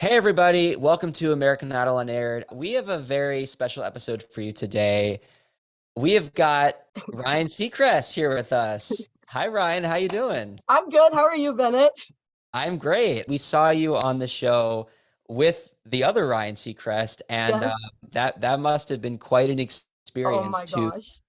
Hey everybody, welcome to American Idol Unaired. We have a very special episode for you today. We have got Ryan Seacrest here with us. Hi Ryan, how you doing? I'm good. How are you, Bennett? I'm great. We saw you on the show with the other Ryan Seacrest, and Yes. that must have been quite an Oh experience my to gosh.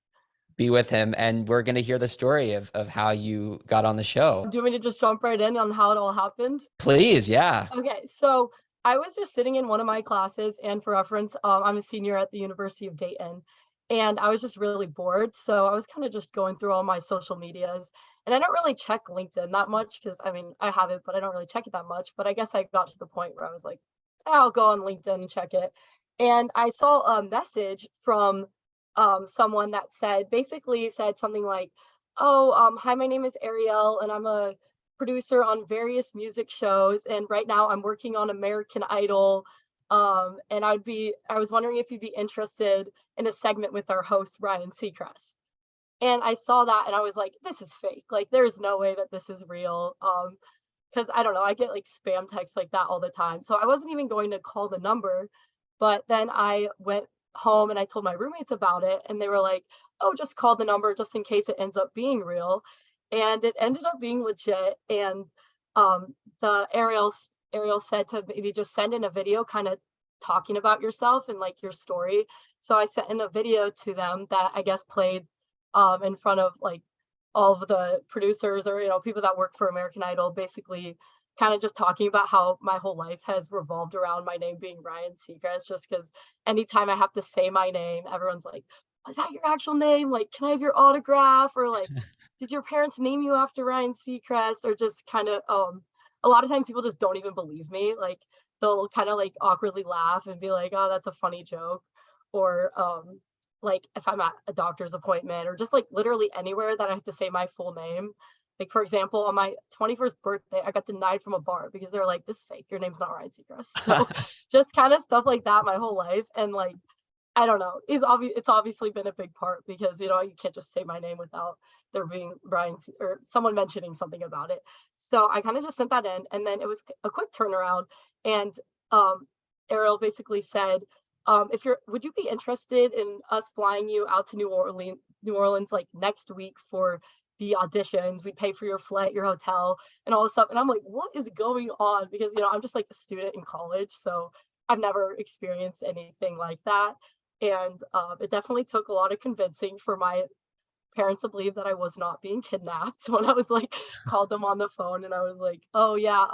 be with him. And we're going to hear the story of how you got on the show. Do you want me to just jump right in on how it all happened? Please, yeah. Okay, so I was just sitting in one of my classes, and for reference, I'm a senior at the University of Dayton, and I was just really bored. So I was kind of just going through all my social medias, and I don't really check LinkedIn that much because I mean, I have it, but I don't really check it that much. But I guess I got to the point where I was like, I'll go on LinkedIn and check it. And I saw a message from someone that basically said something like, "Oh, hi, my name is Ariel, and I'm a producer on various music shows, and right now I'm working on American Idol. And I was wondering if you'd be interested in a segment with our host Ryan Seacrest." And I saw that and I was like, this is fake. Like, there's no way that this is real. Because I don't know, I get like spam texts like that all the time. So I wasn't even going to call the number, but then I went home and I told my roommates about it, and they were like, "Oh, just call the number just in case it ends up being real." And it ended up being legit. And the Ariel said to maybe just send in a video, kind of talking about yourself and like your story. So I sent in a video to them that I guess played in front of like all of the producers, or people that work for American Idol, basically kind of just talking about how my whole life has revolved around my name being Ryan Seacrest, just because anytime I have to say my name, everyone's like, "Is that your actual name? Like, can I have your autograph?" Or like, "Did your parents name you after Ryan Seacrest?" Or just kind of a lot of times people just don't even believe me. Like, they'll kind of like awkwardly laugh and be like, "Oh, that's a funny joke." Or like if I'm at a doctor's appointment or just like literally anywhere that I have to say my full name. Like, for example, on my 21st birthday, I got denied from a bar because they're like, "This is fake. Your name's not Ryan Seacrest." So just kind of stuff like that my whole life. And like, I don't know, it's obviously been a big part because you can't just say my name without there being or someone mentioning something about it. So I kind of just sent that in, and then it was a quick turnaround. And um Ariel basically said, if you're would you be interested in us flying you out to New Orleans like next week for the auditions? We'd pay for your flight, your hotel, and all this stuff. And I'm like, what is going on? Because I'm just like a student in college, so I've never experienced anything like that. And it definitely took a lot of convincing for my parents to believe that I was not being kidnapped when I was like called them on the phone, and I was like, "Oh yeah,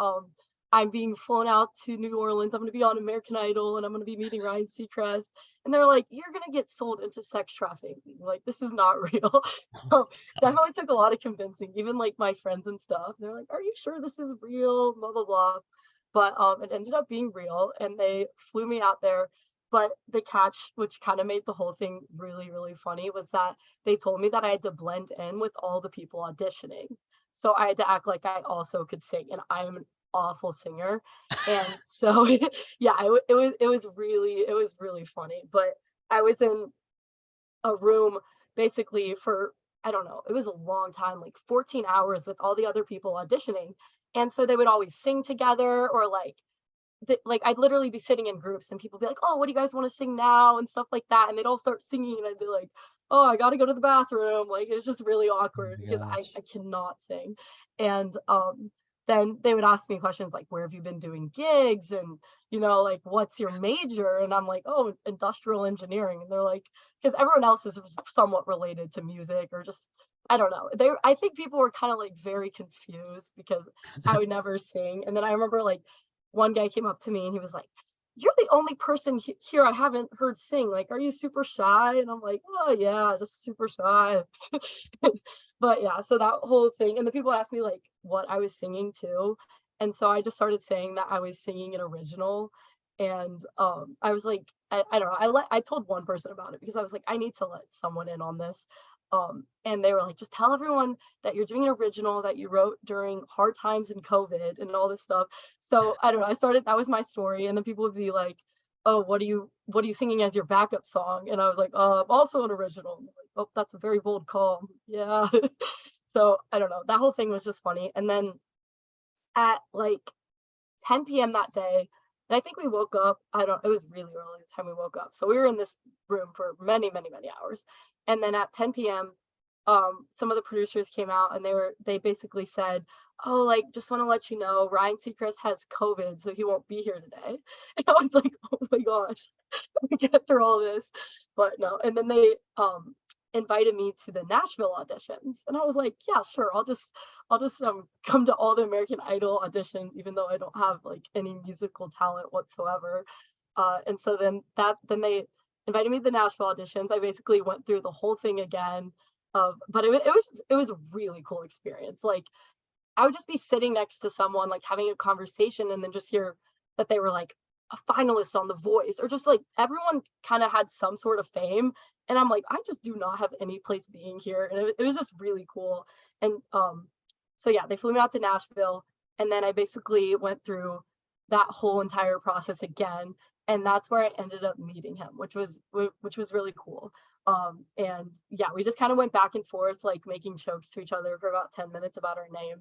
I'm being flown out to New Orleans. I'm going to be on American Idol, and I'm going to be meeting Ryan Seacrest." And they're like, "You're going to get sold into sex trafficking. Like, this is not real." So definitely took a lot of convincing. Even like my friends and stuff, they're like, "Are you sure this is real?" Blah blah blah. But it ended up being real, and they flew me out there. But the catch, which kind of made the whole thing really, really funny, was that they told me that I had to blend in with all the people auditioning. So I had to act like I also could sing, and I am an awful singer. And so yeah, it was really funny. But I was in a room basically for, I don't know, it was a long time, like 14 hours with all the other people auditioning. And so they would always sing together, or like I'd literally be sitting in groups and people be like, "Oh, what do you guys want to sing now?" and stuff like that. And they'd all start singing, and I'd be like, "Oh, I got to go to the bathroom." Like, it was just really Oh awkward my because I gosh. cannot sing. And then they would ask me questions like, "Where have you been doing gigs?" And, like, "What's your major?" And I'm like, "Oh, industrial engineering." And they're like, because everyone else is somewhat related to music, or just, I don't know. I think people were kind of like very confused because I would never sing. And then I remember like one guy came up to me and he was like, "You're the only person here I haven't heard sing. Like, are you super shy?" And I'm like, "Oh yeah, just super shy." But yeah, so that whole thing, and the people asked me like what I was singing too, and so I just started saying that I was singing an original. And I was like, I don't know, I told one person about it because I was like, I need to let someone in on this. And they were like, "Just tell everyone that you're doing an original that you wrote during hard times in COVID and all this stuff." So I don't know, that was my story. And then people would be like, "Oh, what are you singing as your backup song?" And I was like, Also an original." And like, "Oh, that's a very bold call." Yeah. So I don't know, that whole thing was just funny. And then at like 10 p.m. that day, And I think we woke up, it was really early the time we woke up. So we were in this room for many, many, many hours. And then at 10 p.m., some of the producers came out and they basically said, "Oh, like, just want to let you know, Ryan Seacrest has COVID, so he won't be here today." And I was like, "Oh my gosh, we get through all this." But no, and then they invited me to the Nashville auditions. And I was like, "Yeah, sure. I'll just come to all the American Idol auditions, even though I don't have like any musical talent whatsoever." And so then they invited me to the Nashville auditions. I basically went through the whole thing again. But it was a really cool experience. Like, I would just be sitting next to someone, like having a conversation, and then just hear that they were like a finalist on The Voice, or just like everyone kind of had some sort of fame. And I'm like, I just do not have any place being here. And it was just really cool. And so yeah, they flew me out to Nashville, and then I basically went through that whole entire process again. And that's where I ended up meeting him, which was really cool. And yeah, we just kind of went back and forth, like making jokes to each other for about 10 minutes about our name.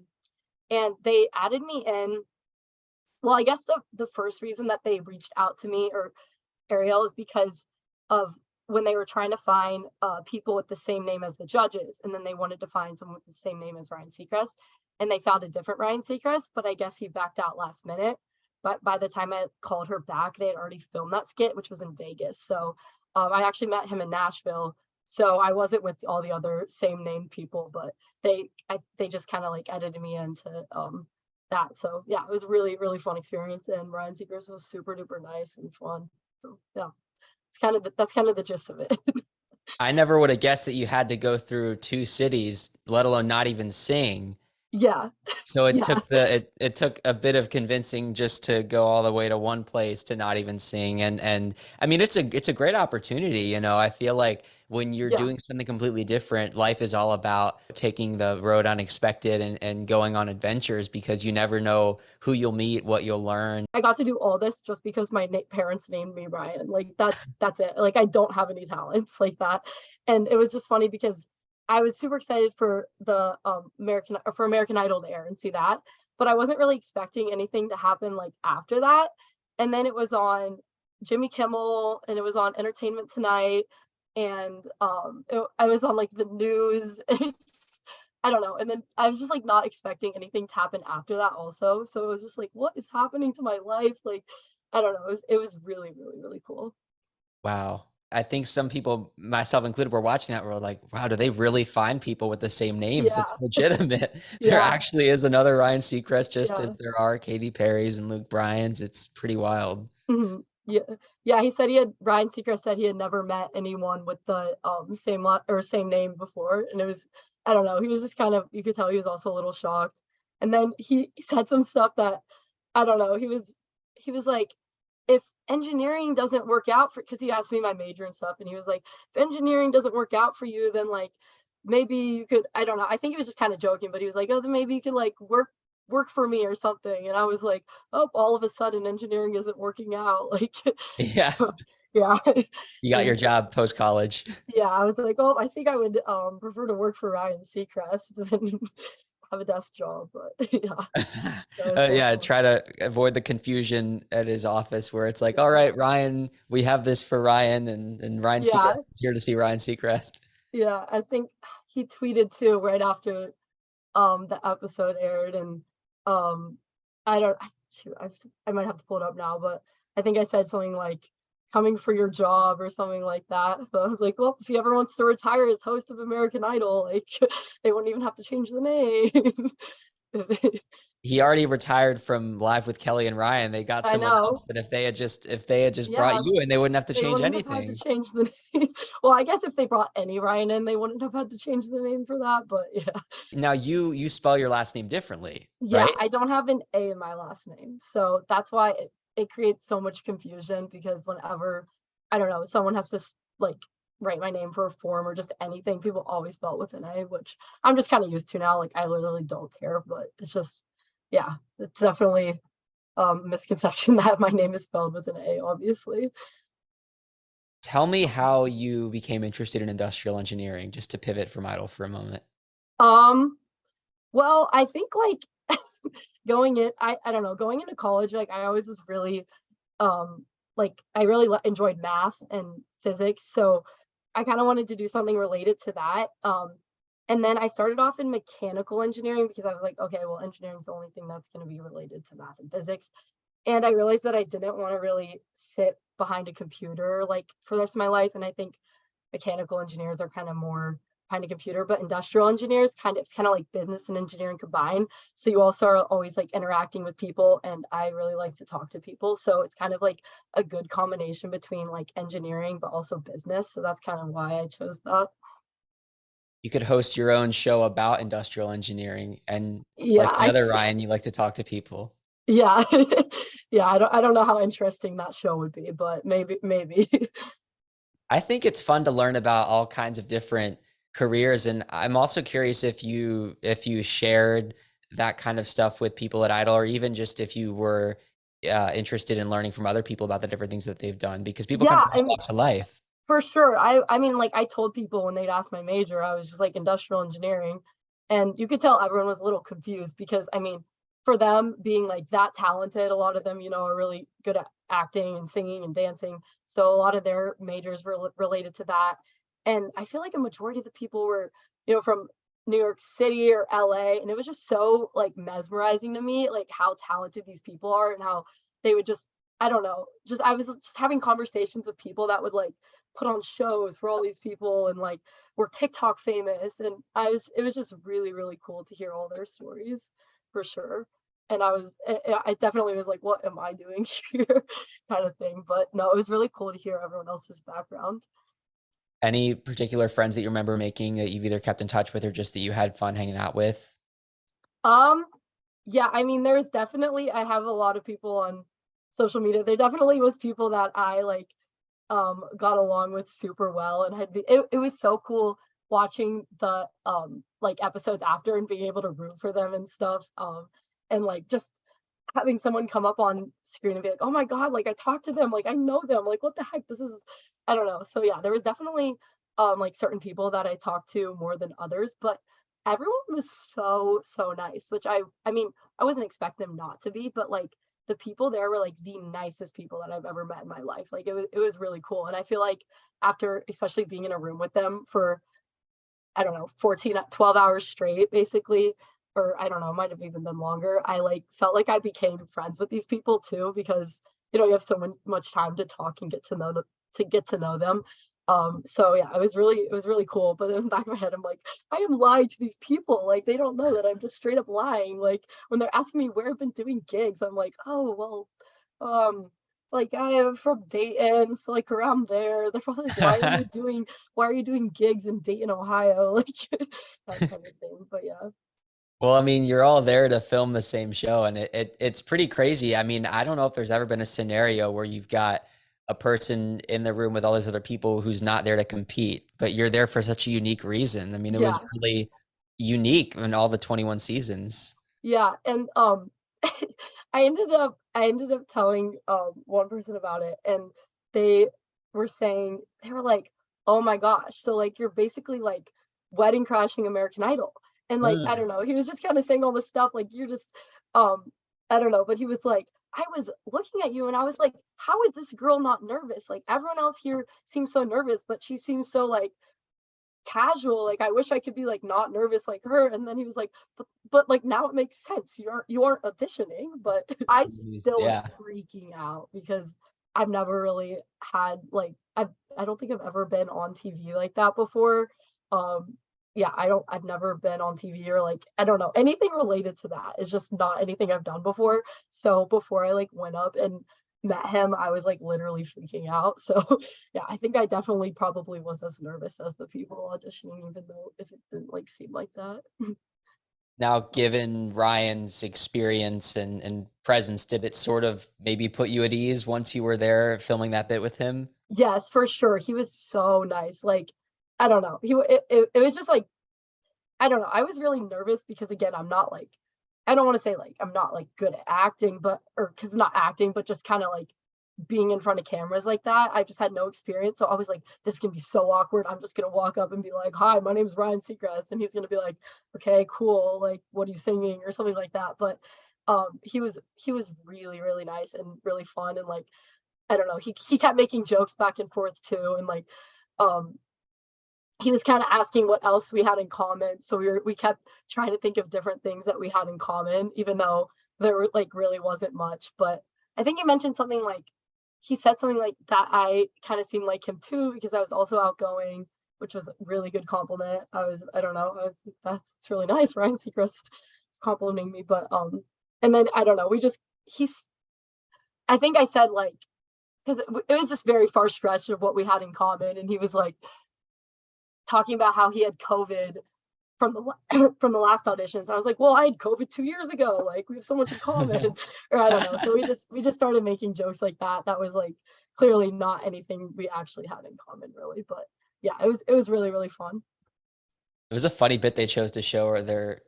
And they added me in. Well, I guess the first reason that they reached out to me, or Ariel, is because of when they were trying to find people with the same name as the judges, and then they wanted to find someone with the same name as Ryan Seacrest, and they found a different Ryan Seacrest, but I guess he backed out last minute. But by the time I called her back, they had already filmed that skit, which was in Vegas. So I actually met him in Nashville. So I wasn't with all the other same name people, but they just kind of like edited me into that. So yeah, it was really, really fun experience. And Ryan Seacrest was super duper nice and fun. So yeah, that's kind of the gist of it. I never would have guessed that you had to go through two cities, let alone not even sing. Yeah. So it Yeah. took it took a bit of convincing just to go all the way to one place to not even sing. And I mean, it's a great opportunity, you know. I feel like when you're Yeah. doing something completely different, life is all about taking the road unexpected and going on adventures, because you never know who you'll meet, what you'll learn. I got to do all this just because my parents named me Ryan. Like, that's it. Like, I don't have any talents like that. And it was just funny because I was super excited for the American Idol to air and see that, but I wasn't really expecting anything to happen like after that. And then it was on Jimmy Kimmel, and it was on Entertainment Tonight, and I was on like the news. I don't know. And then I was just like not expecting anything to happen after that also. So it was just like, what is happening to my life? Like, I don't know. It was really, really, really cool. Wow. I think some people, myself included, were watching that. Were like, wow, do they really find people with the same names? Yeah. That's legitimate. There Yeah. actually is another Ryan Seacrest, just Yeah. as there are Katy Perry's and Luke Bryan's. It's pretty wild. Mhm. Yeah. Yeah, Ryan Seacrest said he had never met anyone with the same name before. And it was, I don't know, he was just kind of, you could tell he was also a little shocked. And then he said some stuff that, I don't know, he was like, if engineering doesn't work out for, because he asked me my major and stuff, and he was like, if engineering doesn't work out for you, then like maybe you could, I don't know, I think he was just kind of joking, but he was like, oh, then maybe you could like work for me or something. And I was like, oh, all of a sudden engineering isn't working out. Like, Yeah. yeah. You got your And job post college. yeah, I was like, oh, I think I would prefer to work for Ryan Seacrest than have a desk job. But yeah, that was so Yeah, fun. try to avoid the confusion at his office where it's like, all right, Ryan, we have this for Ryan, and Ryan Yeah, Seacrest is here to see Ryan Seacrest. yeah. I think he tweeted too right after the episode aired, and um I don't shoot, I might have to pull it up now, but I think I said something like coming for your job or something like that. But I was like, well, if he ever wants to retire as host of American Idol, like they wouldn't even have to change the name. He already retired from Live with Kelly and Ryan. They got I someone else, know. but if they had just brought Yeah, you in, they wouldn't have to they change wouldn't have had to anything. change the name. Well, I guess if they brought any Ryan in, they wouldn't have had to change the name for that, but yeah. Now you spell your last name differently, Yeah, right? I don't have an A in my last name. So that's why it creates so much confusion, because whenever, I don't know, someone has to like write my name for a form or just anything, people always spell it with an A, which I'm just kind of used to now. Like, I literally don't care, but it's just, yeah, it's definitely misconception that my name is spelled with an A, obviously. Tell me how you became interested in industrial engineering, just to pivot from Idol for a moment. Um, well, I think like I don't know, going into college, like I always was really like I really enjoyed math and physics, so I kind of wanted to do something related to that. And then I started off in mechanical engineering because I was like, okay, well, engineering is the only thing that's going to be related to math and physics. And I realized that I didn't want to really sit behind a computer like for the rest of my life. And I think mechanical engineers are kind of more behind a computer, but industrial engineers it's kind of like business and engineering combined. So you also are always like interacting with people, and I really like to talk to people. So it's kind of like a good combination between like engineering but also business. So that's kind of why I chose that. You could host your own show about industrial engineering, and Yeah, like the other Ryan, you like to talk to people. yeah. Yeah, I don't know how interesting that show would be, but maybe. I think it's fun to learn about all kinds of different careers, and I'm also curious if you shared that kind of stuff with people at Idol, or even just if you were interested in learning from other people about the different things that they've done, because people come Yeah, from all walks of life. for sure. I mean, like I told people when they'd ask my major, I was just like industrial engineering. And you could tell everyone was a little confused because I mean, for them being like that talented, a lot of them, are really good at acting and singing and dancing. So a lot of their majors were related to that. And I feel like a majority of the people were, from New York City or LA. And it was just so like mesmerizing to me, like how talented these people are and how they would just, I don't know, just I was just having conversations with people that would like put on shows for all these people and like were TikTok famous. And it was just really, really cool to hear all their stories for sure. And I definitely was like, what am I doing here? Kind of thing. But no, it was really cool to hear everyone else's background. Any particular friends that you remember making that you've either kept in touch with or just that you had fun hanging out with? Um, yeah, I mean, there's definitely, I have a lot of people on social media. There definitely was people that I like got along with super well, and it was so cool watching the like episodes after and being able to root for them and stuff, and like just having someone come up on screen and be like, oh my god, like I talked to them, like I know them, like what the heck, this is, I don't know. So yeah, there was definitely like certain people that I talked to more than others, but everyone was so nice, which I mean, I wasn't expecting them not to be, but like the people there were like the nicest people that I've ever met in my life. Like it was really cool. And I feel like after especially being in a room with them for I don't know, 14, 12 hours straight, basically, or I don't know, might have even been longer. I like felt like I became friends with these people too, because you have so much time to talk and get to know them. So yeah, it was really cool. But in the back of my head, I'm like, I am lying to these people. Like they don't know that I'm just straight up lying. Like when they're asking me where I've been doing gigs, I'm like, oh well, um, like I am from Dayton, so like around there. They're probably like, why are you doing gigs in Dayton, Ohio? Like that kind of thing. But yeah. Well, I mean, you're all there to film the same show, and it's pretty crazy. I mean, I don't know if there's ever been a scenario where you've got a person in the room with all these other people who's not there to compete, but you're there for such a unique reason. I mean, it was Yeah. really unique in all the 21 seasons. Yeah. And I ended up telling one person about it, and they they were like, oh my gosh, so like you're basically like wedding crashing American Idol. And like I Mm. don't know, he was just kind of saying all this stuff like you're just I don't know, but he was like, I was looking at you and I was like, how is this girl not nervous? Like everyone else here seems so nervous, but she seems so like casual. Like I wish I could be like not nervous like her. And then he was like, but like now it makes sense. You aren't auditioning. But I still was Yeah. freaking out because I've never really had like I don't think I've ever been on TV like that before. Um yeah, I've never been on TV or like I don't know anything related to that. It's just not anything I've done before. So before I like went up and met him, I was like literally freaking out. So yeah, I think I definitely probably was as nervous as the people auditioning, even though if it didn't like seem like that. Now, given Ryan's experience and presence, did it sort of maybe put you at ease once you were there filming that bit with him? Yes, for sure. He was so nice. Like, I don't know. It was just like, I don't know. I was really nervous because again, I'm not like, I don't want to say like I'm not like good at acting, but or because not acting, but just kind of like being in front of cameras like that. I just had no experience. So I was like, this can be so awkward. I'm just gonna walk up and be like, hi, my name's Ryan Seacrest. And he's gonna be like, okay, cool, like what are you singing or something like that. But he was really, really nice and really fun, and, like, I don't know, he kept making jokes back and forth too, and, like, um, he was kinda asking what else we had in common, so we kept trying to think of different things that we had in common, even though like, really wasn't much, but I think he mentioned something like he said something like that I kinda seemed like him too because I was also outgoing, which was a really good compliment. I don't know, I was like, "That's really nice, Ryan Seacrest is complimenting me," but, and then I don't know, we just he's I think I said, like 'cause it was just very far stretched of what we had in common, and he was, like, talking about how he had COVID from from the last auditions. I was like, "Well, I had COVID 2 years ago, like, we have so much in common," or I don't know. So we just started making jokes like that. That was, like, clearly not anything we actually had in common really, but yeah, it was really, really fun. It was a funny bit they chose to show where they're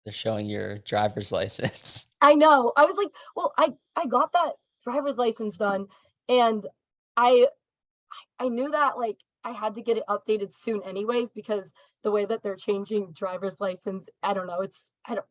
showing your driver's license. I know. I was like, "Well, I got that driver's license done, and I I knew that, like, I had to get it updated soon anyways because the way that they're changing driver's license, I don't know,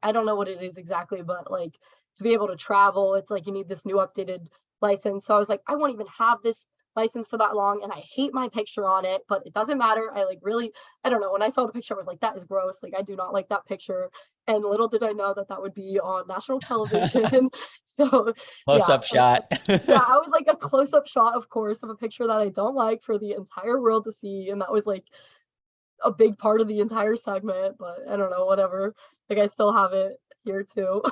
I don't know what it is exactly, but, like, to be able to travel, it's like you need this new updated license, so I was like, "I won't even have this license for that long, and I hate my picture on it, but it doesn't matter." I, like, really I don't know, when I saw the picture, I was like, "That is gross," like, I do not like that picture, and little did I know that that would be on national television. So, Close yeah, up shot. yeah, I was like a close-up shot, of course, of a picture that I don't like for the entire world to see, and that was, like, a big part of the entire segment, but I don't know, whatever. Like, I still have it here too.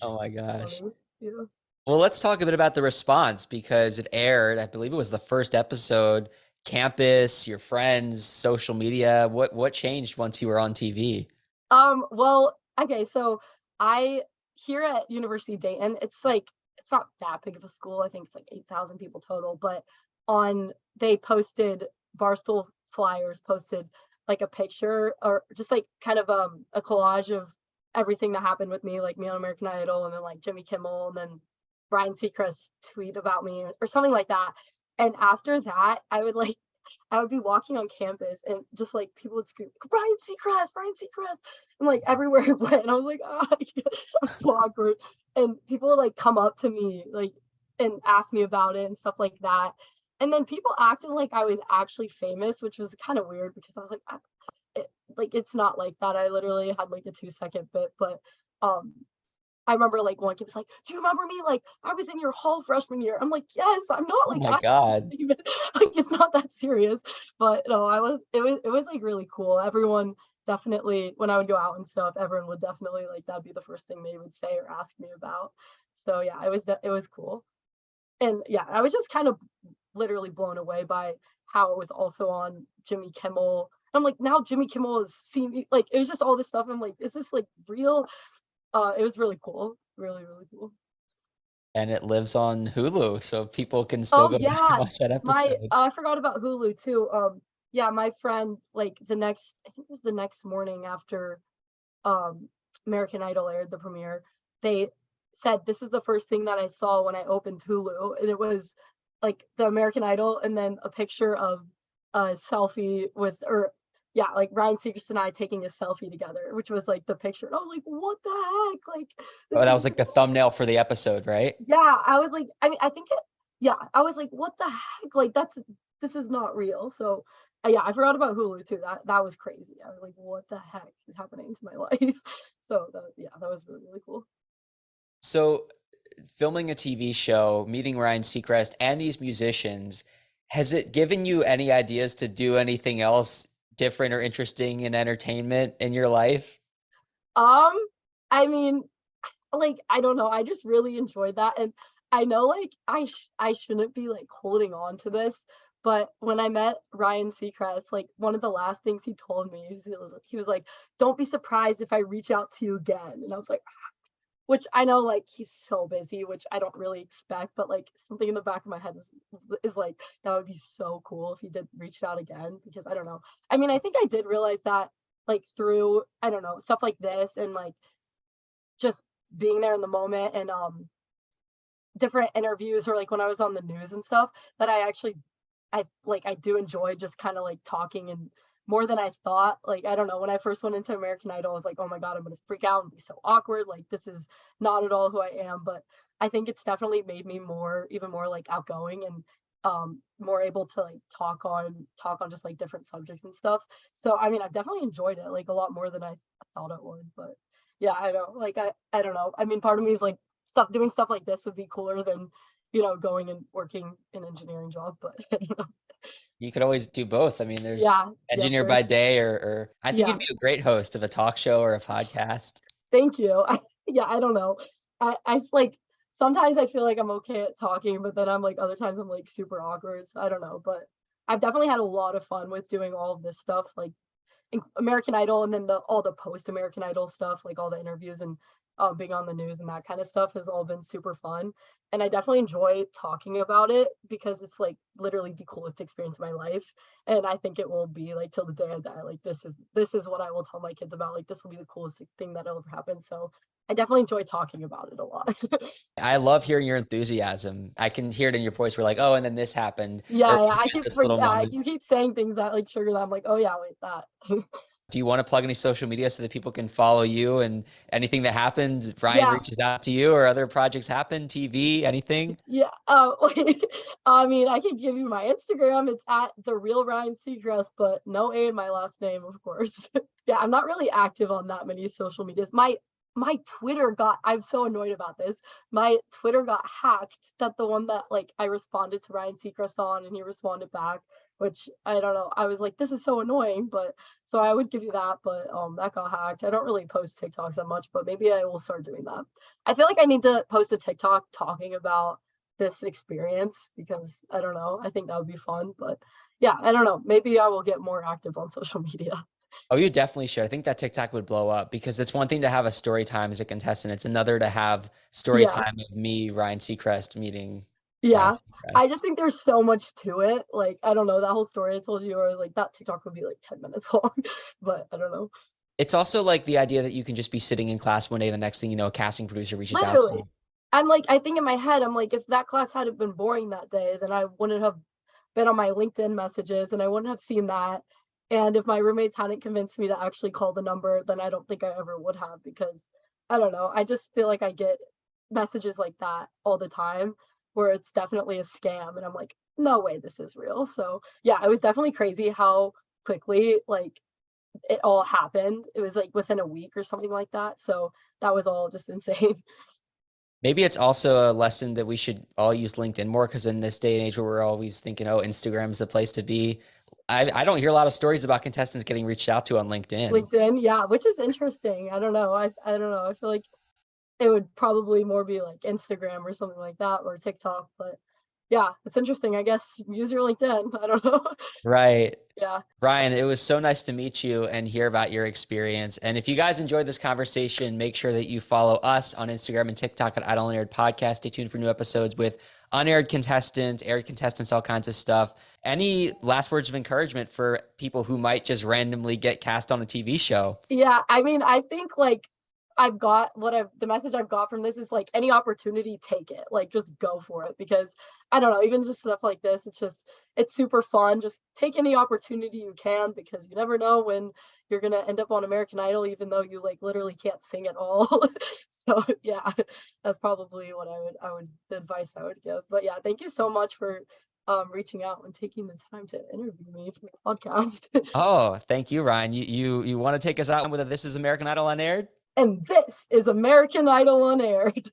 Oh my gosh. Funny. Yeah. Well, let's talk a bit about the response because it aired, I believe it was the first episode, campus, your friends, social media. What changed once you were on TV? Well, okay, so I here at University of Dayton, it's not that big of a school. I think it's like 8,000 people total, but on they posted Barstool Flyers posted like a picture or just like kind of a collage of everything that happened with me, like me on American Idol and then like Jimmy Kimmel and then Brian Seacrest tweet about me or something like that. And after that, I would be walking on campus and just like people would scream, Brian Seacrest, Brian Seacrest. And like everywhere I went, and I was like, oh, I'm so awkward. And people would like come up to me, like, and ask me about it and stuff like that. And then people acted like I was actually famous, which was kind of weird because I was like, it's not like that. I literally had like a 2-second bit, but um, I remember like one kid was like, "Do you remember me? Like I was in your hall freshman year." I'm like, "Yes, I'm not Oh like my actually God. famous. Like it's not that serious." But no, it was like really cool. Everyone definitely when I would go out and stuff, everyone would definitely like that'd be the first thing they would say or ask me about. So yeah, it was cool. And yeah, I was just kind of literally blown away by how it was also on Jimmy Kimmel. I'm like, now Jimmy Kimmel is seen me like it was just all this stuff. I'm like, is this like real? It was really cool. Really, really cool. And it lives on Hulu, so people can still Oh, go back and yeah. watch that My episode. I forgot about Hulu too. Yeah, my friend, like, I think it was the next morning after, um, American Idol aired the premiere, they said, "This is the first thing that I saw when I opened Hulu," and it was, like, the American Idol and then a picture of a selfie with or yeah, like, Ryan Seacrest and I taking a selfie together, which was, like, the picture, and I was like, "What the heck?" Like, Oh, this that is was like the thumbnail for the episode, right? yeah, I was like I mean, I think it yeah, I was like, "What the heck?" Like, this is not real, so, yeah, I forgot about Hulu too, that was crazy. I was like, "What the heck is happening to my life?" So, that was really, really cool. So, filming a TV show, meeting Ryan Seacrest and these musicians, has it given you any ideas to do anything else different or interesting in entertainment in your life? Um, I mean, like, I don't know, I just really enjoyed that, and I know, like, I shouldn't be, like, holding on to this, but when I met Ryan Seacrest, like, one of the last things he told me is he was like, "Don't be surprised if I reach out to you again," and I was like which I know, like, he's so busy, which I don't really expect, but, like, something in the back of my head is like, that would be so cool if he did reach out again because I don't know. I mean, I think I did realize that, like, through, I don't know, stuff like this and, like, just being there in the moment and, different interviews or, like, when I was on the news and stuff, that I actually I do enjoy just kinda, like, talking and more than I thought. Like, I don't know, when I first went into American Idol, I was like, oh my God, I'm gonna freak out and be so awkward. Like, this is not at all who I am. But I think it's definitely made me even more like outgoing and more able to like talk on just like different subjects and stuff. So I mean, I've definitely enjoyed it like a lot more than I thought it would. But yeah, I don't like I don't know. I mean, part of me is like stuff doing stuff like this would be cooler than, going and working an engineering job, but You could always do both. I mean, there's yeah, yeah, engineer true. by day, or I think Yeah, you'd be a great host of a talk show or a podcast. thank you. Yeah, I don't know. Like sometimes I feel like I'm okay at talking, but then I'm like other times I'm like super awkward. So I don't know, but I've definitely had a lot of fun with doing all of this stuff, like American Idol, and then all the post American Idol stuff, like all the interviews and being on the news and that kind of stuff has all been super fun. And I definitely enjoy talking about it because it's like literally the coolest experience of my life. And I think it will be like till the day I die. Like this is what I will tell my kids about. Like this will be the coolest thing that'll ever happen. So I definitely enjoy talking about it a lot. I love hearing your enthusiasm. I can hear it in your voice. We're like, oh, and then this happened, or Yeah, yeah. we I had keep this little moment. you keep saying things that like trigger that. I'm like, oh yeah, wait, that. Do you want to plug any social media so that people can follow you and anything that happens, Ryan Yeah, reaches out to you or other projects happen, TV, anything? yeah, I mean, I can give you my Instagram. It's at the real Ryan Seacrest, but no A in my last name, of course. Yeah, I'm not really active on that many social medias. My Twitter got I'm so annoyed about this. My Twitter got hacked. That the one that like I responded to Ryan Seacrest on and he responded back, which I don't know. I was like, this is so annoying, but so I would give you that, but that got hacked. I don't really post TikToks that much, but maybe I will start doing that. I feel like I need to post a TikTok talking about this experience because I don't know. I think that would be fun, but yeah, I don't know. Maybe I will get more active on social media. Oh, you definitely should. I think that TikTok would blow up because it's one thing to have a story time as a contestant. It's another to have story Yeah, time of me, Ryan Seacrest, meeting Ryan yeah. I Seacrest. just think there's so much to it. Like, I don't know, that whole story I told you, or like that TikTok would be like 10 minutes long, but I don't know. It's also like the idea that you can just be sitting in class one day, and the next thing you know, a casting producer reaches out to Literally. you. I'm like, I think in my head, I'm like, if that class hadn't been boring that day, then I wouldn't have been on my LinkedIn messages and I wouldn't have seen that. And if my roommates hadn't convinced me to actually call the number, then I don't think I ever would have because I don't know. I just feel like I get messages like that all the time where it's definitely a scam. And I'm like, no way, this is real. So yeah, it was definitely crazy how quickly like it all happened. It was like within a week or something like that. So that was all just insane. Maybe it's also a lesson that we should all use LinkedIn more because in this day and age where we're always thinking, oh, Instagram's the place to be. I don't hear a lot of stories about contestants getting reached out to on LinkedIn. LinkedIn, yeah, which is interesting. I don't know. I don't know. I feel like it would probably more be like Instagram or something like that or TikTok, but yeah, it's interesting. I guess use your LinkedIn. I don't know. Right. Yeah. Ryan, it was so nice to meet you and hear about your experience. And if you guys enjoyed this conversation, make sure that you follow us on Instagram and TikTok at Idle Unaired Podcast. Stay tuned for new episodes with unaired contestants, aired contestants, all kinds of stuff. Any last words of encouragement for people who might just randomly get cast on a TV show? Yeah, I mean, I think like I've got the message I've got from this is like any opportunity, take it. Like just go for it because I don't know, even just stuff like this, it's super fun. Just take any opportunity you can because you never know when you're gonna end up on American Idol, even though you like literally can't sing at all. So yeah, that's probably what I would the advice I would give. But yeah, thank you so much for reaching out and taking the time to interview me for the podcast. Oh, thank you, Ryan. You want to take us out with a This is American Idol unaired? And this is American Idol Unaired.